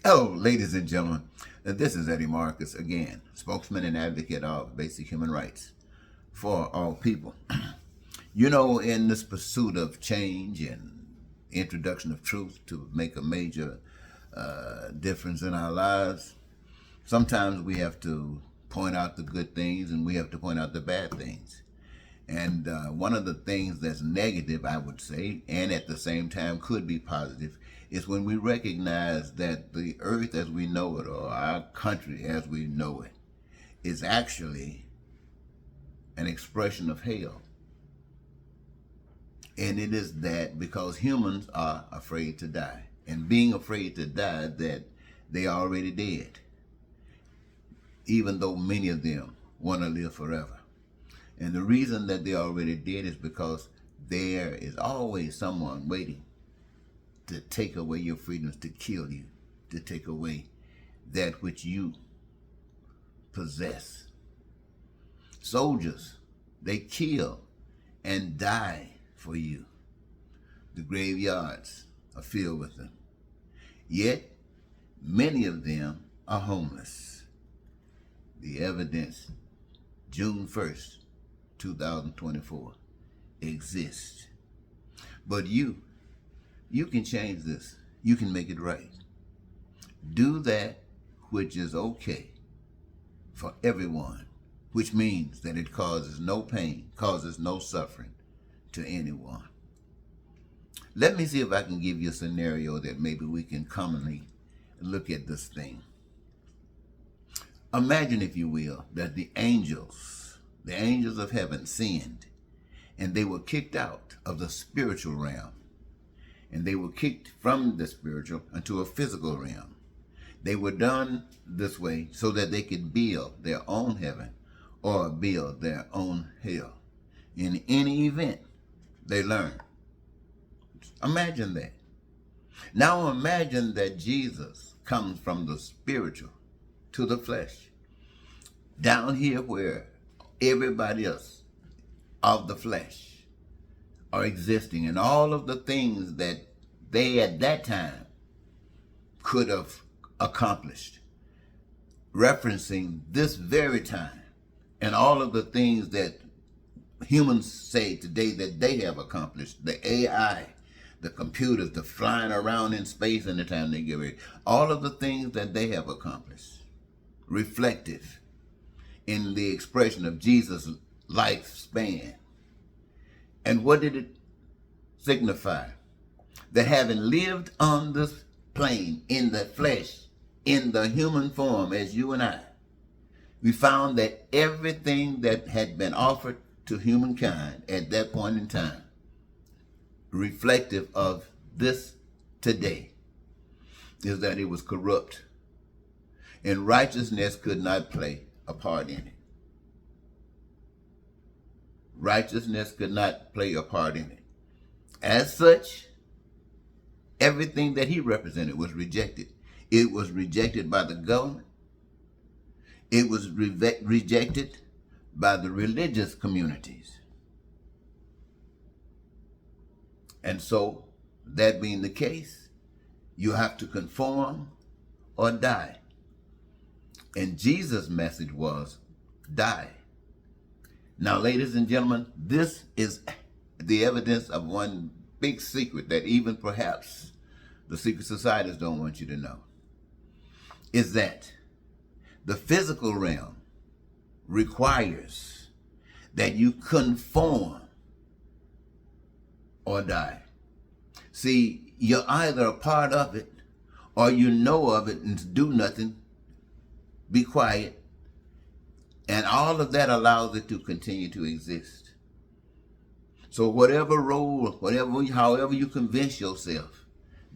Oh, ladies and gentlemen, this is Eddie Marcus again, spokesman and advocate of basic human rights for all people. You know, in this pursuit of change and introduction of truth to make a major difference in our lives, sometimes we have to point out the good things and we have to point out the bad things. And one of the things that's negative, I would say, and at the same time could be positive, is when we recognize that the earth as we know it, or our country as we know it, is actually an expression of hell. And it is that because humans are afraid to die. And being afraid to die, that they are already dead, even though many of them want to live forever. And the reason that they're already dead is because there is always someone waiting to take away your freedoms, to kill you, to take away that which you possess. Soldiers, they kill and die for you. The graveyards are filled with them. Yet, many of them are homeless. The evidence, June 1st, 2024, exists. But you can change this. You can make it right. Do that which is okay for everyone, which means that it causes no pain, causes no suffering to anyone. Let me see if I can give you a scenario that maybe we can commonly look at this thing. Imagine, if you will, that the angels of heaven sinned, and they were kicked out of the spiritual realm, and they were kicked from the spiritual into a physical realm. They were done this way so that they could build their own heaven or build their own hell. In any event, they learn. Imagine that. Now imagine that Jesus comes from the spiritual to the flesh. Down here where everybody else of the flesh are existing, and all of the things that they at that time could have accomplished, referencing this very time, and all of the things that humans say today that they have accomplished, the AI, the computers, the flying around in space in the time they get ready, all of the things that they have accomplished, reflective in the expression of Jesus' lifespan. And what did it signify? That having lived on this plane in the flesh, in the human form as you and I, we found that everything that had been offered to humankind at that point in time, reflective of this today, is that it was corrupt, and righteousness could not play a part in it. Righteousness could not play a part in it. As such, everything that he represented was rejected. It was rejected by the government. It was rejected by the religious communities. And so, that being the case, you have to conform or die. And Jesus' message was, die. Now, ladies and gentlemen, this is the evidence of one big secret that even perhaps the secret societies don't want you to know, is that the physical realm requires that you conform or die. See, you're either a part of it or you know of it and do nothing, be quiet, and all of that allows it to continue to exist. So whatever role, however you convince yourself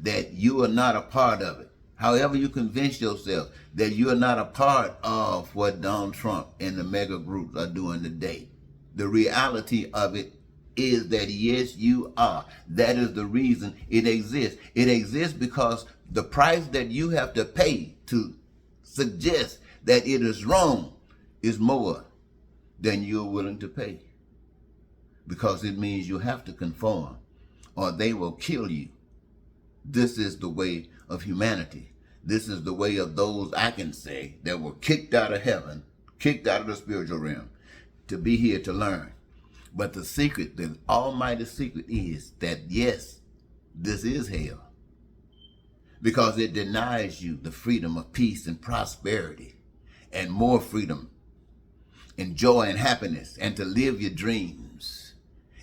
that you are not a part of it, however you convince yourself that you are not a part of what Donald Trump and the mega groups are doing today, the reality of it is that yes, you are. That is the reason it exists. It exists because the price that you have to pay to suggest that it is wrong is more than you're willing to pay. Because it means you have to conform or they will kill you. This is the way of humanity. This is the way of those, I can say, that were kicked out of heaven, kicked out of the spiritual realm, to be here to learn. But the secret, the almighty secret, is that yes, this is hell. Because it denies you the freedom of peace and prosperity and more freedom and joy and happiness and to live your dreams.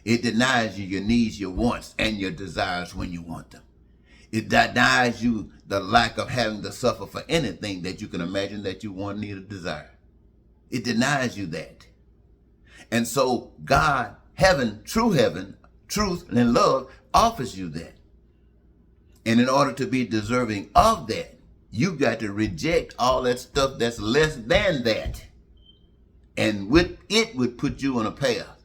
It denies you your needs, your wants, and your desires when you want them. It denies you the lack of having to suffer for anything that you can imagine that you want, need, or desire. It denies you that. And so God, heaven, truth, and love offers you that. And in order to be deserving of that, you got to reject all that stuff that's less than that. And it would put you on a path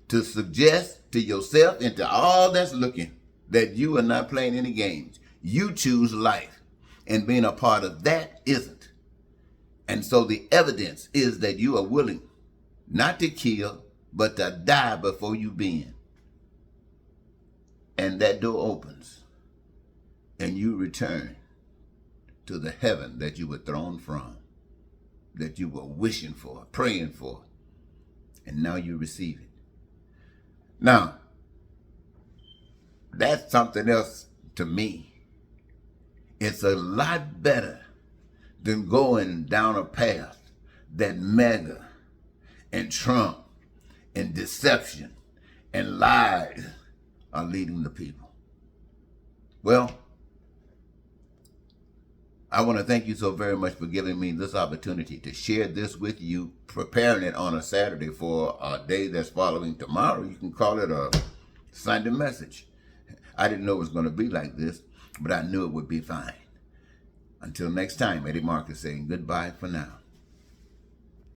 to suggest to yourself and to all that's looking that you are not playing any games. You choose life, and being a part of that isn't. And so the evidence is that you are willing not to kill, but to die before you bend. And that door opens, and you return to the heaven that you were thrown from, that you were wishing for, praying for, and now you receive it. Now, that's something else to me. It's a lot better than going down a path that MAGA and Trump and deception and lies are leading the people. Well, I want to thank you so very much for giving me this opportunity to share this with you, preparing it on a Saturday for a day that's following tomorrow. You can call it a Sunday message. I didn't know it was going to be like this, but I knew it would be fine. Until next time, Eddie Marcus saying goodbye for now.